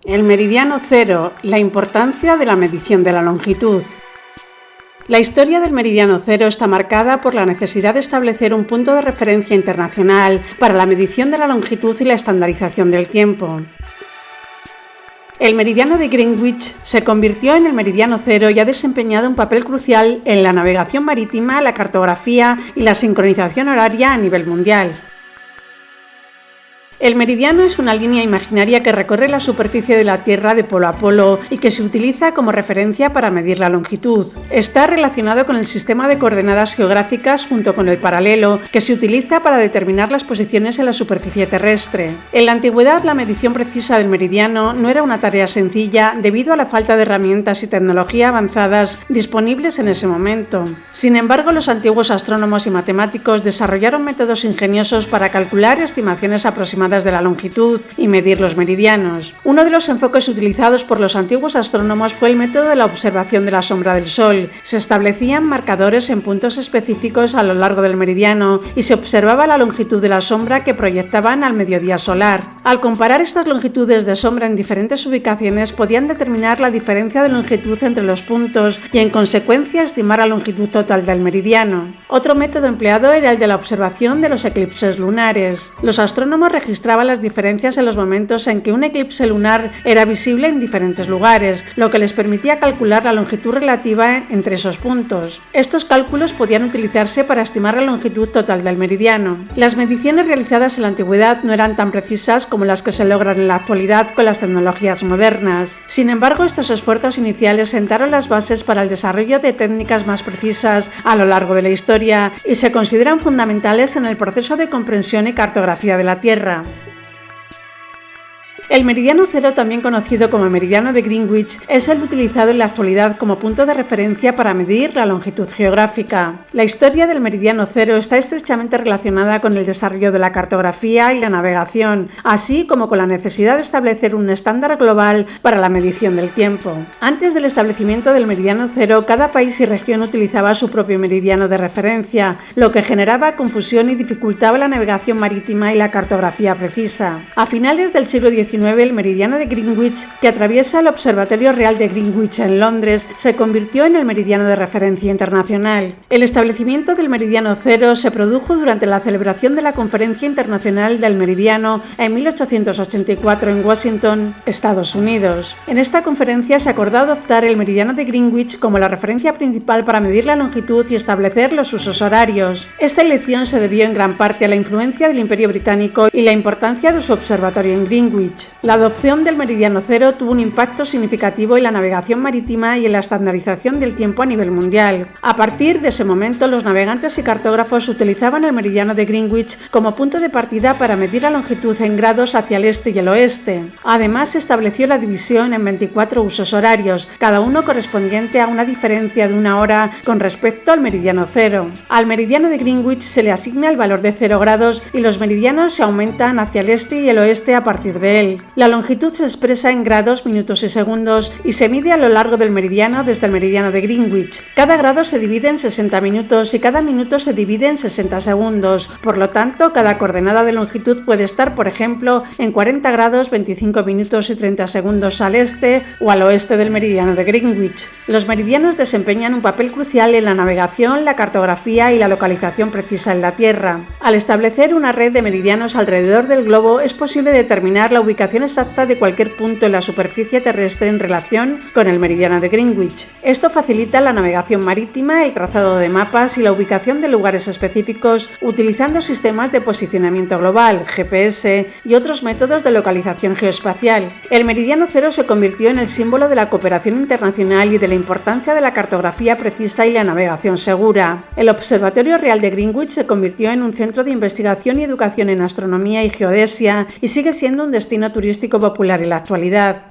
El meridiano cero, la importancia de la medición de la longitud. La historia del meridiano cero está marcada por la necesidad de establecer un punto de referencia internacional para la medición de la longitud y la estandarización del tiempo. El meridiano de Greenwich se convirtió en el meridiano cero y ha desempeñado un papel crucial en la navegación marítima, la cartografía y la sincronización horaria a nivel mundial. El meridiano es una línea imaginaria que recorre la superficie de la Tierra de polo a polo y que se utiliza como referencia para medir la longitud. Está relacionado con el sistema de coordenadas geográficas junto con el paralelo, que se utiliza para determinar las posiciones en la superficie terrestre. En la antigüedad, la medición precisa del meridiano no era una tarea sencilla debido a la falta de herramientas y tecnología avanzadas disponibles en ese momento. Sin embargo, los antiguos astrónomos y matemáticos desarrollaron métodos ingeniosos para calcular estimaciones aproximadas de la longitud y medir los meridianos. Uno de los enfoques utilizados por los antiguos astrónomos fue el método de la observación de la sombra del Sol. Se establecían marcadores en puntos específicos a lo largo del meridiano y se observaba la longitud de la sombra que proyectaban al mediodía solar. Al comparar estas longitudes de sombra en diferentes ubicaciones, podían determinar la diferencia de longitud entre los puntos y, en consecuencia, estimar la longitud total del meridiano. Otro método empleado era el de la observación de los eclipses lunares. Los astrónomos registraban las diferencias en los momentos en que un eclipse lunar era visible en diferentes lugares, lo que les permitía calcular la longitud relativa entre esos puntos. Estos cálculos podían utilizarse para estimar la longitud total del meridiano. Las mediciones realizadas en la antigüedad no eran tan precisas como las que se logran en la actualidad con las tecnologías modernas. Sin embargo, estos esfuerzos iniciales sentaron las bases para el desarrollo de técnicas más precisas a lo largo de la historia y se consideran fundamentales en el proceso de comprensión y cartografía de la Tierra. El meridiano cero, también conocido como meridiano de Greenwich, es el utilizado en la actualidad como punto de referencia para medir la longitud geográfica. La historia del meridiano cero está estrechamente relacionada con el desarrollo de la cartografía y la navegación, así como con la necesidad de establecer un estándar global para la medición del tiempo. Antes del establecimiento del meridiano cero, cada país y región utilizaba su propio meridiano de referencia, lo que generaba confusión y dificultaba la navegación marítima y la cartografía precisa. A finales del siglo XIX, el meridiano de Greenwich, que atraviesa el Observatorio Real de Greenwich en Londres, se convirtió en el meridiano de referencia internacional. El establecimiento del meridiano cero se produjo durante la celebración de la Conferencia Internacional del Meridiano en 1884 en Washington, Estados Unidos. En esta conferencia se acordó adoptar el meridiano de Greenwich como la referencia principal para medir la longitud y establecer los usos horarios. Esta elección se debió en gran parte a la influencia del Imperio Británico y la importancia de su observatorio en Greenwich. La adopción del meridiano cero tuvo un impacto significativo en la navegación marítima y en la estandarización del tiempo a nivel mundial. A partir de ese momento, los navegantes y cartógrafos utilizaban el meridiano de Greenwich como punto de partida para medir la longitud en grados hacia el este y el oeste. Además, se estableció la división en 24 usos horarios, cada uno correspondiente a una diferencia de una hora con respecto al meridiano cero. Al meridiano de Greenwich se le asigna el valor de 0 grados y los meridianos se aumentan hacia el este y el oeste a partir de él. La longitud se expresa en grados, minutos y segundos y se mide a lo largo del meridiano desde el meridiano de Greenwich. Cada grado se divide en 60 minutos y cada minuto se divide en 60 segundos. Por lo tanto, cada coordenada de longitud puede estar, por ejemplo, en 40 grados, 25 minutos y 30 segundos al este o al oeste del meridiano de Greenwich. Los meridianos desempeñan un papel crucial en la navegación, la cartografía y la localización precisa en la Tierra. Al establecer una red de meridianos alrededor del globo, es posible determinar la ubicación exacta de cualquier punto en la superficie terrestre en relación con el meridiano de Greenwich. Esto facilita la navegación marítima, el trazado de mapas y la ubicación de lugares específicos utilizando sistemas de posicionamiento global, GPS y otros métodos de localización geoespacial. El meridiano cero se convirtió en el símbolo de la cooperación internacional y de la importancia de la cartografía precisa y la navegación segura. El Observatorio Real de Greenwich se convirtió en un centro de investigación y educación en astronomía y geodesia y sigue siendo un destino turístico popular en la actualidad.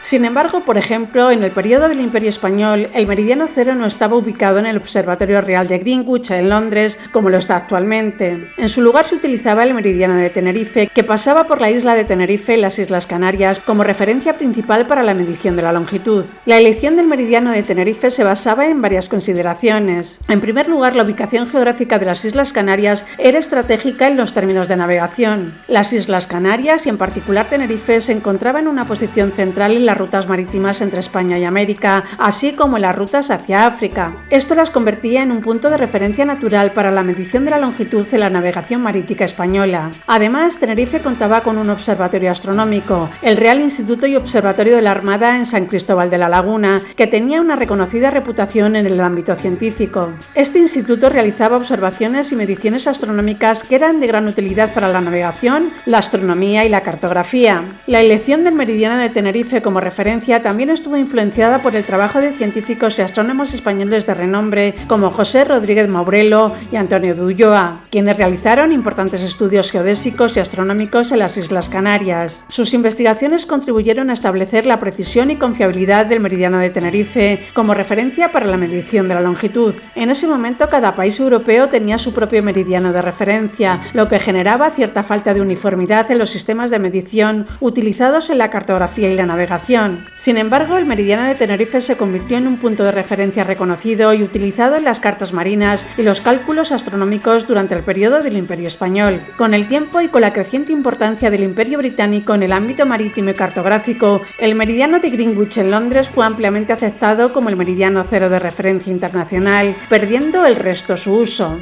Sin embargo, por ejemplo, en el periodo del Imperio Español, el meridiano cero no estaba ubicado en el Observatorio Real de Greenwich, en Londres, como lo está actualmente. En su lugar se utilizaba el meridiano de Tenerife, que pasaba por la isla de Tenerife en las Islas Canarias como referencia principal para la medición de la longitud. La elección del meridiano de Tenerife se basaba en varias consideraciones. En primer lugar, la ubicación geográfica de las Islas Canarias era estratégica en los términos de navegación. Las Islas Canarias, y en particular Tenerife, se encontraban en una posición central en las rutas marítimas entre España y América, así como en las rutas hacia África. Esto las convertía en un punto de referencia natural para la medición de la longitud en la navegación marítima española. Además, Tenerife contaba con un observatorio astronómico, el Real Instituto y Observatorio de la Armada en San Cristóbal de la Laguna, que tenía una reconocida reputación en el ámbito científico. Este instituto realizaba observaciones y mediciones astronómicas que eran de gran utilidad para la navegación, la astronomía y la cartografía. La elección del meridiano de Tenerife como referencia también estuvo influenciada por el trabajo de científicos y astrónomos españoles de renombre como José Rodríguez Mourelo y Antonio de Ulloa, quienes realizaron importantes estudios geodésicos y astronómicos en las Islas Canarias. Sus investigaciones contribuyeron a establecer la precisión y confiabilidad del meridiano de Tenerife como referencia para la medición de la longitud. En ese momento, cada país europeo tenía su propio meridiano de referencia, lo que generaba cierta falta de uniformidad en los sistemas de medición utilizados en la cartografía y la navegación. Sin embargo, el meridiano de Tenerife se convirtió en un punto de referencia reconocido y utilizado en las cartas marinas y los cálculos astronómicos durante el periodo del Imperio Español. Con el tiempo y con la creciente importancia del Imperio Británico en el ámbito marítimo y cartográfico, el meridiano de Greenwich en Londres fue ampliamente aceptado como el meridiano cero de referencia internacional, perdiendo el resto su uso.